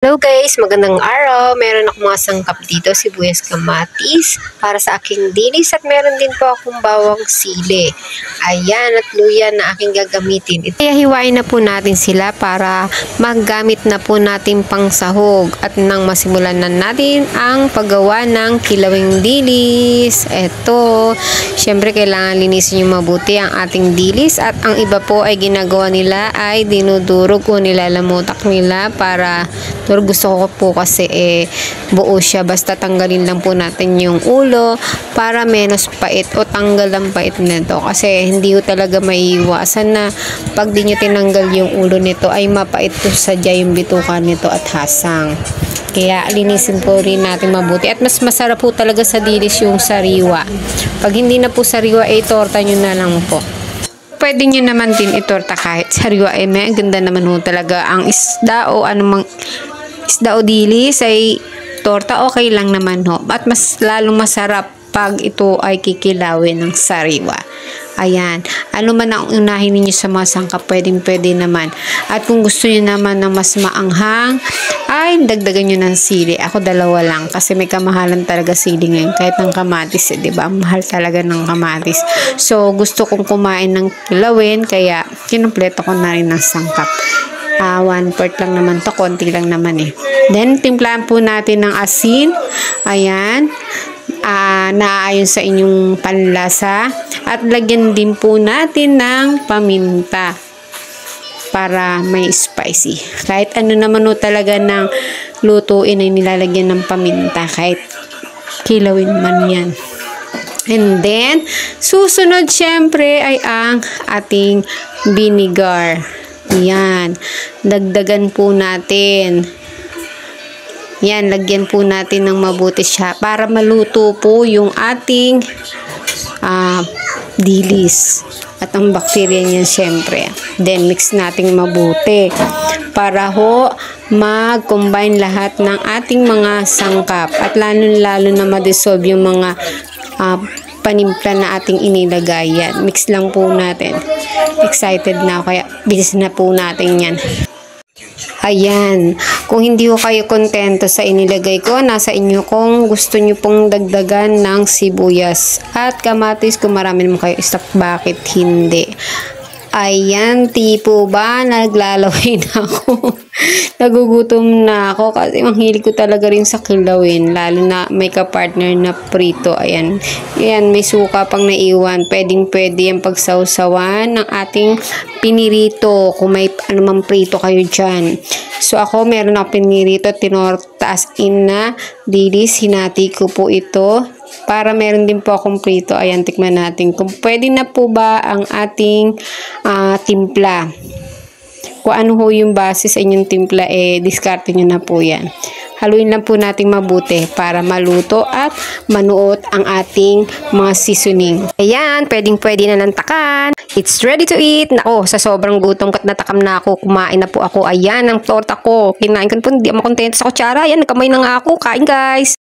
Hello guys, magandang araw. Meron akong mga sangkap dito, sibuyas, kamatis para sa aking dilis at meron din po akong bawang sili. Ayan, at luya na aking gagamitin. Kaya hiwain na po natin sila para maggamit na po natin pang sahog at nang masimulan na natin ang paggawa ng kilawing dilis. Eto, syempre kailangan linisin yung mabuti ang ating dilis at ang iba po ay ginagawa nila ay dinudurog o nilalamutak nila para pero gusto ko po kasi buo siya. Basta tanggalin lang po natin yung ulo para menos pait o tanggal ang pait nito. Kasi hindi ko talaga maiiwasan na pag di nyo tinanggal yung ulo nito ay mapait po sadya yung bituka nito at hasang. Kaya linisin po rin natin mabuti. At mas masarap po talaga sa dilis yung sariwa. Pag hindi na po sariwa, torta nyo na lang po. Pwede nyo naman din itorta kahit sariwa. May ganda naman ho talaga ang isda o anumang isda o dilis ay torta okay lang naman ho. At mas lalong masarap pag ito ay kikilawin ng sariwa. Ayan. Ano man ang unahin ninyo sa mga sangkap, pwede naman. At kung gusto nyo naman ng mas maanghang, ay dagdagan nyo ng sili. Ako dalawa lang kasi may kamahalan talaga sili ngayon. Kahit ng kamatis, diba? Mahal talaga ng kamatis. So, gusto kong kumain ng kilawin, kaya kinumpleto ko na rin ng sangkap. 1/4 lang naman to, konti lang naman eh. Then, timplahan po natin ng asin. Ayan. Naaayon sa inyong panlasa. At lagyan din po natin ng paminta para may spicy. Kahit ano naman o talaga ng lutuin ay nilalagyan ng paminta. Kahit kilawin man yan. And then, susunod syempre ay ang ating vinegar. Yan. Dagdagan po natin. Yan, lagyan po natin ng mabuti siya para maluto po yung ating dilis. At ang bakterya niyan syempre. Then, mix natin mabuti para ho mag-combine lahat ng ating mga sangkap. At lalo na ma-dissolve yung mga panimpla na ating inilagay. Yan. Mix lang po natin. Excited na ako, kaya bilis na po natin yan. Ayan. Kung hindi ko kayo kontento sa inilagay ko, nasa inyo kung gusto nyo pong dagdagan ng sibuyas at kamatis kung marami naman kayo stock, bakit hindi? Ayan, tipo ba? Naglalaway na ako. Nagugutom na ako kasi mahilig ko talaga rin sa kilawin. Lalo na may kapartner na prito. Ayan. Ayan, may suka pang naiwan. Pwedeng-pwede yung pagsawsawan ng ating pinirito. Kung may anumang prito kayo dyan. So ako, meron ako pinirito. Tinorta as in na dilis. Hinati ko po ito. Para meron din po akong prito. Ayan, tikman natin. Kung pwede na po ba ang ating timpla. Kung ano ho yung base sa inyong timpla, diskarte nyo na po yan. Haluin lang po natin mabuti para maluto at manuot ang ating mga seasoning. Ayan, pwedeng-pwede na lantakan. It's ready to eat. Nako, sa sobrang gutom at natakam na ako, kumain na po ako. Ayan, ang torta ko. Kinain ko po, hindi ako kontento sa kutsara. Ayan, nagkamay na nga ako. Kain guys!